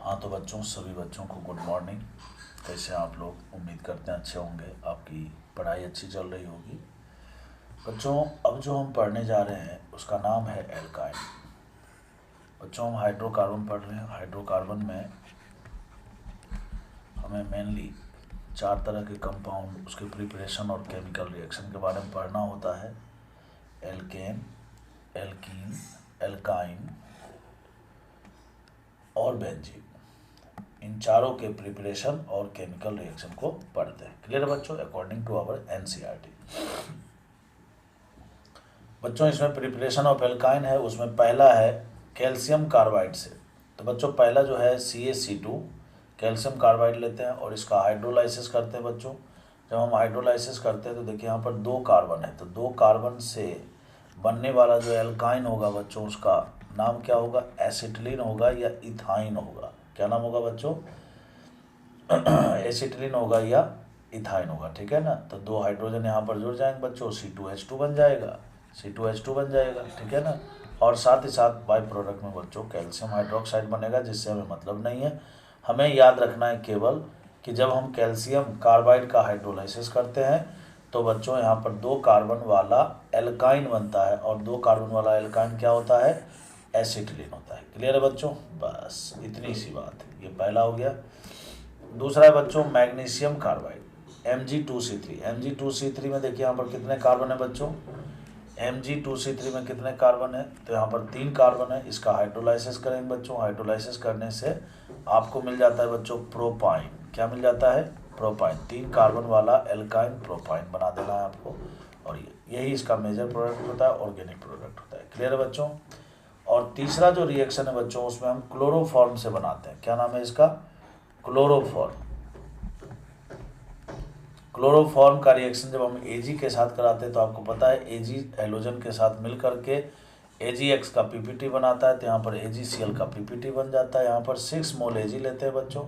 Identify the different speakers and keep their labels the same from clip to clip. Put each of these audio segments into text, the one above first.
Speaker 1: हाँ तो बच्चों, सभी बच्चों को गुड मॉर्निंग। कैसे हैं आप लोग? उम्मीद करते हैं अच्छे होंगे, आपकी पढ़ाई अच्छी चल रही होगी। बच्चों, अब जो हम पढ़ने जा रहे हैं उसका नाम है एल्काइन। बच्चों, हम हाइड्रोकार्बन पढ़ रहे हैं। हाइड्रोकार्बन में हमें मेनली 4 तरह के कंपाउंड, उसके प्रिपरेशन और केमिकल रिएक्शन के बारे में पढ़ना होता है। एल्केन, एल्कीन, एल्काइन और बेंजीन। इन चारों के प्रिपरेशन और केमिकल रिएक्शन को पढ़ते हैं। क्लियर है बच्चों? According to our NCERT. बच्चों, इसमें प्रिपरेशन ऑफ एल्काइन है, उसमें पहला है कैल्शियम कार्बाइड से। तो बच्चों, पहला जो है CaC2 कैल्शियम कार्बाइड लेते हैं और इसका हाइड्रोलाइसिस करते हैं। बच्चों, जब हम हाइड्रोलाइसिस करते हैं तो देखिए यहाँ पर 2 कार्बन है, तो 2 कार्बन से बनने वाला जो एल्काइन होगा बच्चों, उसका नाम क्या होगा? एसिटिलीन होगा या इथाइन होगा? क्या नाम होगा बच्चों? एसिटिलीन होगा या इथाइन होगा। ठीक है ना? तो 2 हाइड्रोजन यहाँ पर जुड़ जाएंगे बच्चों, C2H2 बन जाएगा, C2H2 बन जाएगा। ठीक है ना? और साथ ही साथ बाई प्रोडक्ट में बच्चों कैल्शियम हाइड्रोक्साइड बनेगा, जिससे हमें मतलब नहीं है। हमें याद रखना है केवल कि जब हम कैल्शियम कार्बाइड का हाइड्रोलाइसिस करते हैं तो बच्चों यहाँ पर 2 कार्बन वाला एल्काइन बनता है, और 2 कार्बन वाला एल्काइन क्या होता है? एसिटिलीन होता है। क्लियर है बच्चों? बस इतनी सी बात है। ये पहला हो गया। दूसरा है बच्चों मैग्नीशियम कार्बाइड, Mg2C3। Mg2C3 में देखिए यहाँ पर कितने कार्बन है बच्चों? Mg2C3 में कितने कार्बन है? तो यहाँ पर 3 कार्बन है। इसका हाइड्रोलाइसिस करेंगे बच्चों। हाइड्रोलाइसिस करने से आपको मिल जाता है बच्चों प्रोपाइन। क्या मिल जाता है? प्रोपाइन। 3 कार्बन वाला एल्काइन प्रोपाइन बना देना है आपको, और यही इसका मेजर प्रोडक्ट होता है, ऑर्गेनिक प्रोडक्ट होता है। क्लियर है बच्चों? और तीसरा जो रिएक्शन है बच्चों, उसमें हम क्लोरोफॉर्म से बनाते हैं। क्या नाम है इसका? क्लोरोफॉर्म। क्लोरोफॉर्म का रिएक्शन जब हम Ag के साथ कराते हैं तो आपको पता है Ag हेलोजन के साथ मिल करके AgX का PPT बनाता है, तो यहाँ पर AgCl का PPT बन जाता है। यहाँ पर 6 मोल Ag लेते हैं बच्चों,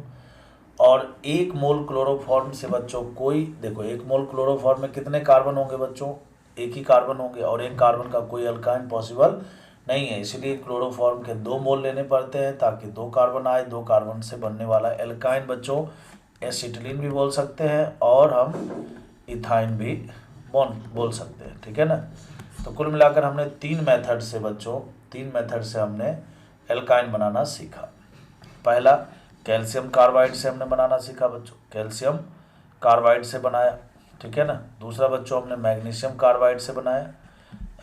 Speaker 1: और 1 मोल क्लोरोफॉर्म से बच्चों कोई, देखो 1 मोल क्लोरोफॉर्म में कितने कार्बन होंगे बच्चों? 1 ही कार्बन होंगे, और 1 कार्बन का कोई अल्काइन पॉसिबल नहीं है, इसलिए क्लोरोफॉर्म के 2 मोल लेने पड़ते हैं ताकि 2 कार्बन आए। 2 कार्बन से बनने वाला एल्काइन बच्चों एसिटिलीन भी बोल सकते हैं, और हम इथाइन भी बोल सकते हैं। ठीक है ना? तो कुल मिलाकर हमने 3 मेथड से बच्चों, 3 मेथड से हमने एल्काइन बनाना सीखा। पहला कैल्शियम कार्बाइड से हमने बनाना सीखा बच्चों, कैल्शियम कार्बाइड से बनाया। ठीक है ना? दूसरा बच्चों हमने मैग्नीशियम कार्बाइड से बनाया,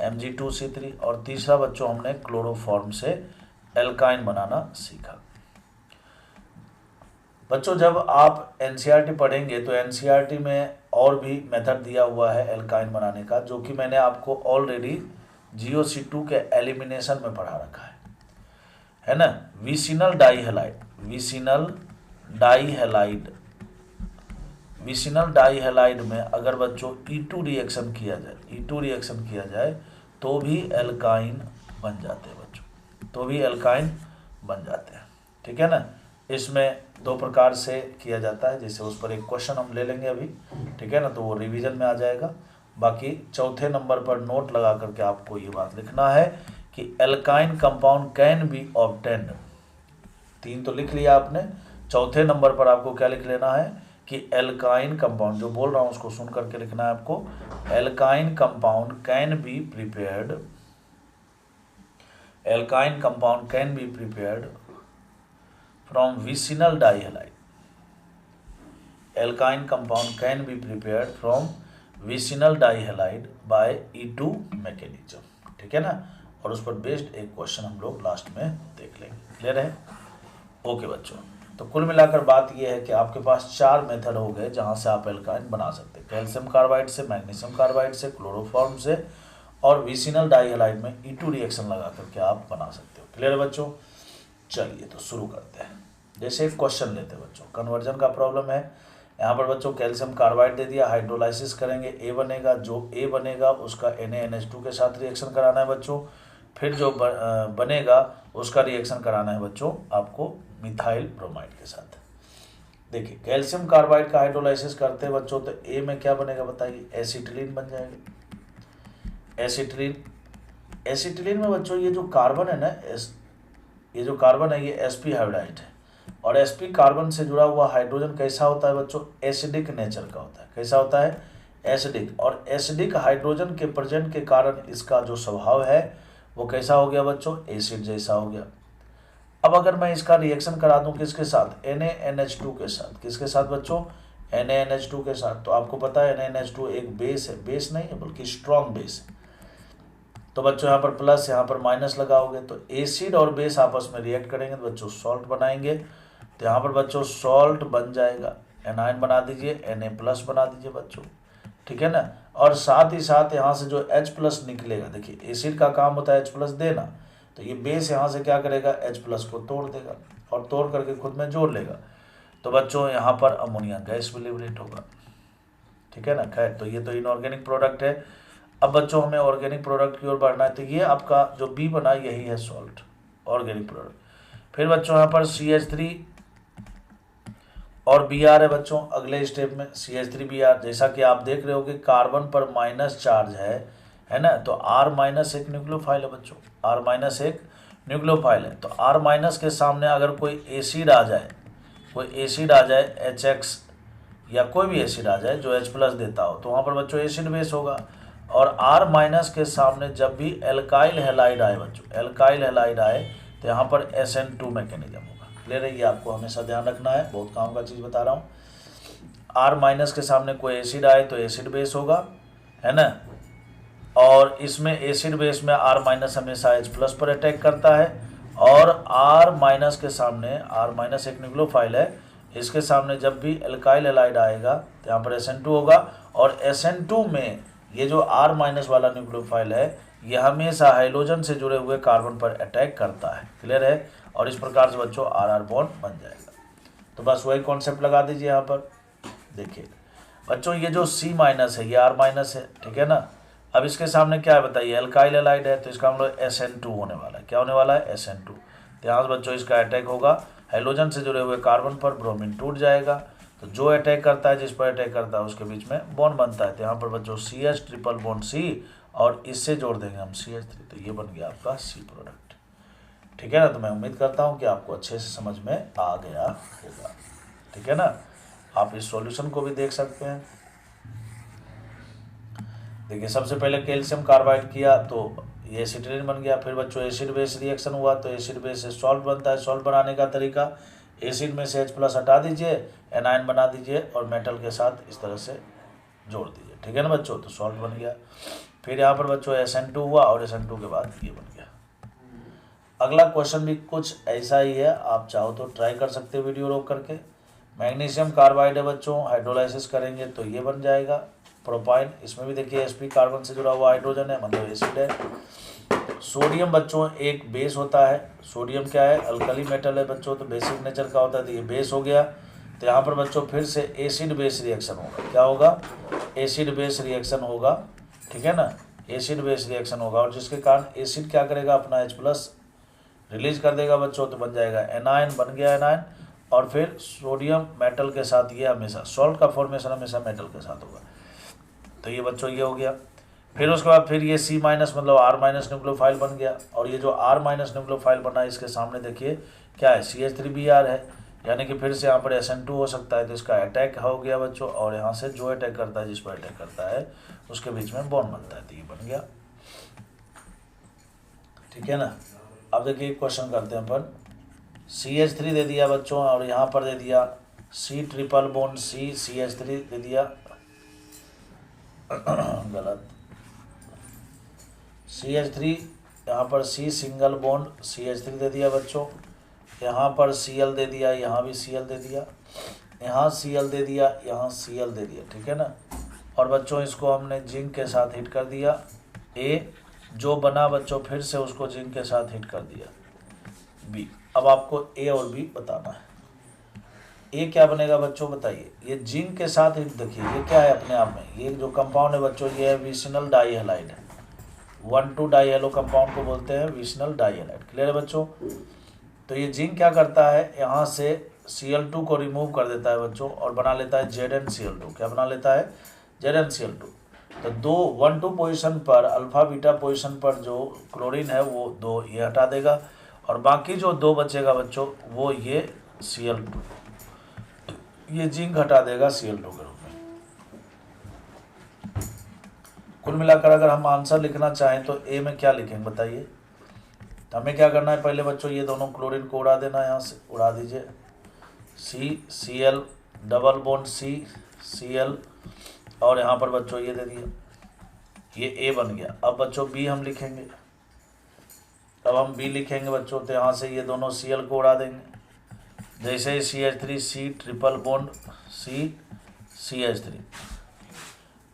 Speaker 1: Mg2C3। और तीसरा बच्चों हमने क्लोरोफॉर्म से एल्काइन बनाना सीखा। बच्चों, जब आप एनसीईआरटी पढ़ेंगे तो एनसीईआरटी में और भी मेथड दिया हुआ है एल्काइन बनाने का, जो कि मैंने आपको ऑलरेडी GeO-C2 के एलिमिनेशन में पढ़ा रखा है ना? Vicinal dihalide, vicinal dihalide, vicinal dihalide में अगर बच्चों E2 रिएक्शन किया जाए, E2 रिएक्शन किया जाए तो भी एल्काइन बन जाते हैं बच्चों, तो भी एल्काइन बन जाते हैं। ठीक है ना? इसमें 2 प्रकार से किया जाता है, जैसे उस पर एक क्वेश्चन हम ले लेंगे अभी। ठीक है ना? तो वो रिवीजन में आ जाएगा। बाकी चौथे नंबर पर नोट लगा करके आपको ये बात लिखना है कि alkyne compound can be obtained. 3 तो लिख लिया आपने, चौथे नंबर पर आपको क्या लिख लेना है कि एल्काइन कंपाउंड, जो बोल रहा हूँ उसको सुन करके लिखना है आपको। Alkyne compound can be prepared, alkyne compound can be prepared from vicinal dihalide. Alkyne compound can be prepared from vicinal dihalide by E2 mechanism. ठीक है ना? और उस पर बेस्ड एक क्वेश्चन हम लोग लास्ट में देख लेंगे। क्लियर है? ओके बच्चों, तो कुल मिलाकर बात यह है कि आपके पास 4 मेथड हो गए जहां से आप एल्काइन बना सकते हैं। कैल्शियम कार्बाइड से, मैग्नीशियम कार्बाइड से, क्लोरोफॉर्म से, और विसिनल डाईहेलाइड में E2 रिएक्शन लगा करके आप बना सकते हो। क्लियर है बच्चों? चलिए तो शुरू करते हैं। जैसे एक क्वेश्चन लेते हैं बच्चों, कन्वर्जन का प्रॉब्लम है। यहाँ पर बच्चों कैल्शियम कार्बाइड दे दिया, हाइड्रोलाइसिस करेंगे, A बनेगा। जो A बनेगा उसका NaNH2 के साथ रिएक्शन कराना है बच्चों। फिर जो बनेगा उसका रिएक्शन कराना है बच्चों आपको मिथाइल ब्रोमाइड के साथ। देखिए कैल्शियम कार्बाइड का हाइड्रोलाइसिस करते हैं बच्चों, तो A में क्या बनेगा बताइए? एसिटिलीन बन जाएगा। एसिटिलीन, एसिटिलीन में बच्चों ये जो कार्बन है ना, ये जो कार्बन है ये sp हाइब्रिडाइड है। और sp कार्बन से जुड़ा हुआ हाइड्रोजन कैसा होता है बच्चों, एसिडिक नेचर का होता है। कैसा होता है, एसिडिक। और एसिडिक हाइड्रोजन के प्रेजेंट के कारण इसका जो स्वभाव है वो कैसा हो गया बच्चों, एसिड जैसा हो गया। अब अगर मैं इसका रिएक्शन करा दूं किसके साथ, NaNH2 के साथ। किसके साथ बच्चों, NaNH2 के साथ। तो आपको पता है NaNH2 एक बेस है, बेस नहीं है बल्कि स्ट्रॉन्ग बेस है। तो बच्चों यहाँ पर प्लस यहाँ पर माइनस लगाओगे तो एसिड और बेस आपस में रिएक्ट करेंगे तो बच्चों सॉल्ट बनाएंगे। तो यहाँ पर बच्चों सॉल्ट बन जाएगा, एनाइन बना दीजिए, Na+ बना दीजिए बच्चों, ठीक है ना। और साथ ही साथ यहाँ से जो H+ निकलेगा, देखिए एसिड का काम होता है H+ देना, तो ये बेस यहाँ से क्या करेगा, H+ को तोड़ देगा और तोड़ करके खुद में जोड़ लेगा। तो बच्चों यहाँ पर अमोनिया गैस भी लिबरेट होगा, ठीक है ना। खैर, तो ये तो इनऑर्गेनिक प्रोडक्ट है। अब बच्चों हमें ऑर्गेनिक प्रोडक्ट की ओर बढ़ना है, तो ये आपका जो बी बना यही है सॉल्ट, ऑर्गेनिक प्रोडक्ट। फिर बच्चों यहाँ पर CH3 और Br है बच्चों अगले स्टेप में, CH3Br। जैसा कि आप देख रहे हो कि कार्बन पर माइनस चार्ज है ना, तो R- एक न्यूक्लियोफाइल है बच्चों, R- एक न्यूक्लियोफाइल है। तो R- के सामने अगर कोई एसिड आ जाए, HX या कोई भी एसिड आ जाए जो H+ देता हो, तो वहाँ पर बच्चों एसिड बेस होगा। और R- के सामने जब भी एल्काइल हैलाइड आए बच्चों, एल्काइल हैलाइड आए, तो यहाँ पर SN2 मैकेनिज्म होगा। क्लियर है, ये आपको हमेशा ध्यान रखना है, बहुत काम का चीज़ बता रहा हूँ। R- के सामने कोई एसिड आए तो एसिड बेस होगा, है ना। और इसमें एसिड बेस में R- हमेशा H+ पर अटैक करता है। और R- के सामने, R- एक न्यूक्लियोफाइल है, इसके सामने जब भी एल्काइल हैलाइड आएगा तो यहाँ पर SN2 होगा। और SN2 में ये जो R- वाला न्यूक्लियोफाइल है ये हमेशा हाइड्रोजन से जुड़े हुए कार्बन पर अटैक करता है। क्लियर है, और इस प्रकार से बच्चों RR बॉन्ड बन जाएगा। तो बस वही कॉन्सेप्ट लगा दीजिए यहाँ पर। देखिए बच्चों ये जो C- है ये R- है, ठीक है ना। अब इसके सामने क्या है बताइए, एल्काइल हैलाइड है, तो इसका मतलब SN2 होने वाला है। क्या होने वाला है, SN2। तो यहाँ से बच्चों इसका अटैक होगा, हाइड्रोजन से जुड़े हुए कार्बन पर ब्रोमीन टूट जाएगा। तो जो अटैक करता है, जिस पर अटैक करता है उसके बीच में बॉन्ड बनता है। तो यहाँ पर बच्चों CH ट्रिपल बॉन्ड C और इससे जोड़ देंगे हम CH3, तो ये बन गया आपका C प्रोडक्ट, ठीक है ना। तो मैं उम्मीद करता हूँ कि आपको अच्छे से समझ में आ गया होगा, ठीक है ना। आप इस सॉल्यूशन को भी देख सकते हैं। देखिए सबसे पहले कैल्शियम कार्बाइड किया तो ये एसिटिलीन बन गया। फिर बच्चों एसिड बेस रिएक्शन हुआ तो एसिड बेस से सॉल्ट बनता है। सॉल्ट बनाने का तरीका, एसिड में से H+ हटा दीजिए, एनाइन बना दीजिए और मेटल के साथ इस तरह से जोड़ दीजिए, ठीक है ना बच्चों, तो सॉल्ट बन गया। फिर यहाँ पर बच्चों SN2 हुआ और SN2 के बाद ये बन गया। अगला क्वेश्चन भी कुछ ऐसा ही है, आप चाहो तो ट्राई कर सकते हो वीडियो रोक करके। मैग्नीशियम कार्बाइड है बच्चों, हाइड्रोलाइसिस करेंगे तो ये बन जाएगा प्रोपाइन। इसमें भी देखिए sp कार्बन से जुड़ा हुआ हाइड्रोजन है, मतलब एसिड है। सोडियम बच्चों एक बेस होता है। सोडियम क्या है, अल्कली मेटल है बच्चों, तो बेसिक नेचर का होता है, तो ये बेस हो गया। तो यहाँ पर बच्चों फिर से एसिड बेस रिएक्शन होगा। क्या होगा, एसिड बेस रिएक्शन होगा, ठीक है ना, एसिड बेस रिएक्शन होगा। और जिसके कारण एसिड क्या करेगा, अपना H+ रिलीज कर देगा बच्चों, तो बन जाएगा एनाइन, बन गया एनाइन। और फिर सोडियम मेटल के साथ, ये हमेशा सॉल्ट का फॉर्मेशन हमेशा मेटल के साथ होगा, तो ये बच्चों ये हो गया। फिर उसके बाद फिर ये C- मतलब R- न्यूक्लियोफाइल बन गया। और ये जो R- न्यूक्लियोफाइल बना है इसके सामने देखिए क्या है, CH3Br है, यानी कि फिर से यहाँ पर SN2 हो सकता है, तो इसका अटैक हो गया बच्चों। और यहाँ से जो अटैक करता है, जिस पर अटैक करता है उसके बीच में बॉन्ड बनता है, तो ये बन गया, ठीक है ना। अब देखिए क्वेश्चन करते हैं अपन। CH3 दे दिया बच्चों और यहाँ पर दे दिया C triple bond C, CH3 दे दिया गलत, CH3 यहाँ पर C सिंगल बॉन्ड CH3 दे दिया बच्चों। यहाँ पर Cl दे दिया, यहाँ भी Cl दे दिया, यहाँ Cl दे दिया, यहाँ Cl दे दिया, ठीक है ना। और बच्चों इसको हमने जिंक के साथ हिट कर दिया, A जो बना बच्चों फिर से उसको जिंक के साथ हिट कर दिया, B। अब आपको A और B बताना है। A क्या बनेगा बच्चों बताइए, ये जिंक के साथ हिट, देखिए ये क्या है अपने आप में, ये जो कंपाउंड है बच्चों ये है विसिनल डाइहैलाइड, 1,2 डाइहेलो कंपाउंड को बोलते हैं विसिनल डाइहैलाइड। क्लियर है बच्चों। तो ये जिंक क्या करता है, यहाँ से Cl2 को रिमूव कर देता है बच्चों और बना लेता है ZnCl2। क्या बना लेता है, ZnCl2। तो 1,2 पोजीशन पर, अल्फा बीटा पोजीशन पर जो क्लोरीन है वो 2 ये हटा देगा, और बाकी जो 2 बचेगा बच्चों वो ये Cl2, ये जिंक हटा देगा Cl2 के रूप में। कुल मिलाकर अगर हम आंसर लिखना चाहें तो ए में क्या लिखेंगे बताइए। तो हमें क्या करना है, पहले बच्चों ये दोनों क्लोरीन को उड़ा देना है, यहाँ से उड़ा दीजिए, Cl डबल बॉन्ड Cl, और यहाँ पर बच्चों ये दे दिया, ये ए बन गया। अब बच्चों बी हम लिखेंगे, अब हम बी लिखेंगे बच्चों, तो यहाँ से ये दोनों Cl को उड़ा देंगे, जैसे ही CH3 C triple bond CH3,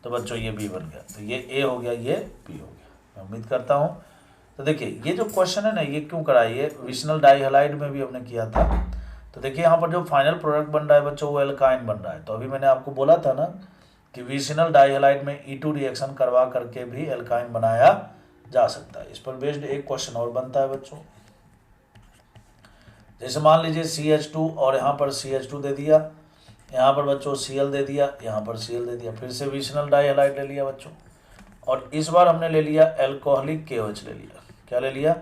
Speaker 1: तो बच्चों ये बी बन गया। तो ये ए हो गया, ये बी हो गया, मैं उम्मीद करता हूँ। तो देखिए ये जो क्वेश्चन है ना, ये क्यों कराई है, विशनल डाइहैलाइड में भी हमने किया था। तो देखिए यहाँ पर जो फाइनल प्रोडक्ट बन रहा है बच्चों वो एल्काइन बन रहा है। तो अभी मैंने आपको बोला था ना कि विशनल डाइहैलाइड में E2 रिएक्शन करवा करके भी एल्काइन बनाया जा सकता है। इस पर बेस्ड एक क्वेश्चन और बनता है बच्चों, जैसे मान लीजिए CH2 और यहाँ पर CH2 दे दिया, यहाँ पर बच्चों Cl दे दिया, यहाँ पर Cl दे दिया, फिर से विशनल डाइहैलाइड ले लिया बच्चों, और इस बार हमने ले लिया एल्कोहलिक KOH ले लिया। क्या ले लिया,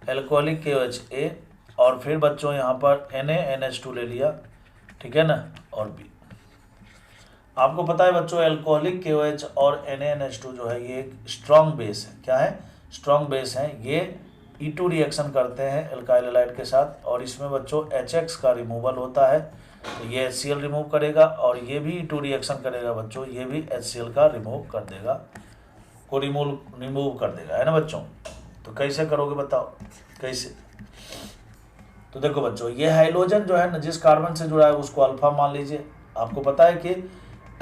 Speaker 1: एल्कोहलिक KOH A, और फिर बच्चों यहाँ पर NaNH2 ले लिया, ठीक है ना, और B। आपको पता है बच्चों एल्कोहलिक KOH और NaNH2 जो है ये एक स्ट्रॉन्ग बेस है। क्या है, स्ट्रॉन्ग बेस है। ये E2 रिएक्शन करते हैं एल्काइल हैलाइड के साथ, और इसमें बच्चों HX का रिमूवल होता है, तो ये HCl रिमूव करेगा, और ये भी E2 रिएक्शन करेगा बच्चों, ये भी HCl का रिमूव कर देगा, को रिमूव कर देगा, है ना बच्चों। तो कैसे करोगे बताओ, कैसे। तो देखो बच्चों ये हाइड्रोजन जो है ना जिस कार्बन से जुड़ा है उसको अल्फा मान लीजिए। आपको पता है कि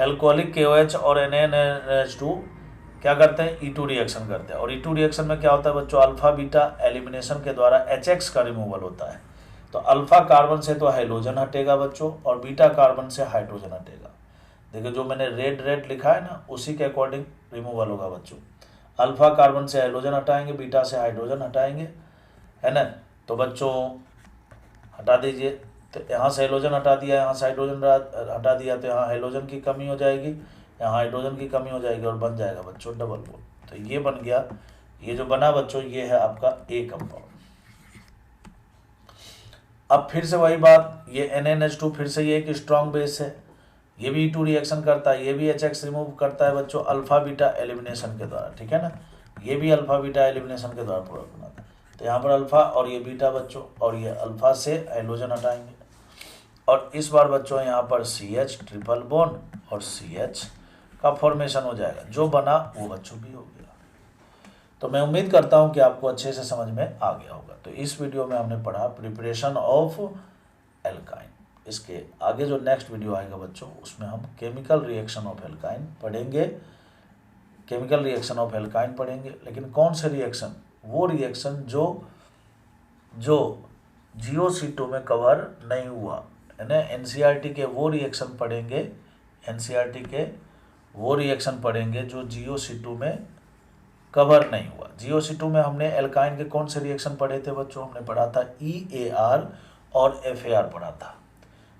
Speaker 1: एल्कोहलिक KOH और NaNH2 क्या करते हैं, E2 रिएक्शन करते हैं, और E2 रिएक्शन में क्या होता है बच्चों, अल्फा बीटा एलिमिनेशन के द्वारा HX का रिमूवल होता है। तो अल्फा कार्बन से तो हाइड्रोजन हटेगा बच्चों, और बीटा कार्बन से हाइड्रोजन हटेगा। देखिए जो मैंने रेड लिखा है ना उसी के अकॉर्डिंग रिमूवल होगा बच्चों। अल्फा कार्बन से हाइड्रोजन हटाएंगे, बीटा से हाइड्रोजन हटाएंगे, है ना। तो बच्चों हटा दीजिए, तो यहाँ से हाइड्रोजन हटा दिया, यहाँ से हाइड्रोजन हटा दिया, तो यहाँ हाइड्रोजन की कमी हो जाएगी, यहाँ हाइड्रोजन की कमी हो जाएगी, और बन जाएगा बच्चों डबल बॉन्ड। तो ये बन गया, ये जो बना बच्चों ये है आपका ए कंपाउंड। अब फिर से वही बात, ये NaNH2 फिर से ये एक स्ट्रॉन्ग बेस है, ये भी E2 रिएक्शन करता है, ये भी HX रिमूव करता है बच्चों अल्फा बीटा एलिमिनेशन के द्वारा, ठीक है ना। ये भी अल्फा बीटा एलिमिनेशन के द्वारा प्रोडक्ट बनाता है। तो यहाँ पर अल्फा और ये बीटा बच्चों, और ये अल्फा से हाइड्रोजन हटाएंगे, और इस बार बच्चों यहाँ पर CH ट्रिपल बॉन्ड और CH का फॉर्मेशन हो जाएगा, जो बना वो बच्चों भी हो गया। तो मैं उम्मीद करता हूँ कि आपको अच्छे से समझ में आ गया होगा। तो इस वीडियो में हमने पढ़ा प्रिपरेशन ऑफ एल्काइन। इसके आगे जो नेक्स्ट वीडियो आएगा बच्चों उसमें हम केमिकल रिएक्शन ऑफ एल्काइन पढ़ेंगे, केमिकल रिएक्शन ऑफ एल्काइन पढ़ेंगे। लेकिन कौन से रिएक्शन, वो रिएक्शन जो GeO_C2 में कवर नहीं हुआ है ना। NCERT के वो रिएक्शन पढ़ेंगे, NCERT के वो रिएक्शन पढ़ेंगे जो GeO_C2 में कवर नहीं हुआ। GeO_C2 में हमने एल्काइन के कौन से रिएक्शन पढ़े थे बच्चों, हमने पढ़ा था EAR और FAR पढ़ा था।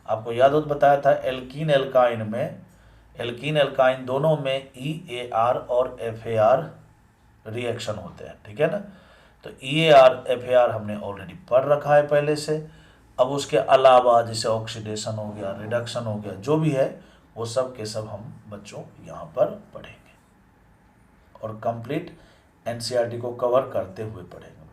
Speaker 1: आपको याद हो तो बताया था एल्कीन एल्काइन में, एल्कीन एल्काइन दोनों में EAR और FAR रिएक्शन होते हैं, ठीक है ना। तो EAR FAR हमने ऑलरेडी पढ़ रखा है पहले से। अब उसके अलावा जैसे ऑक्सीडेशन हो गया, रिडक्शन हो गया, जो भी है वो सब के सब हम बच्चों यहाँ पर पढ़ेंगे, और कंप्लीट NCERT को कवर करते हुए पढ़ेंगे।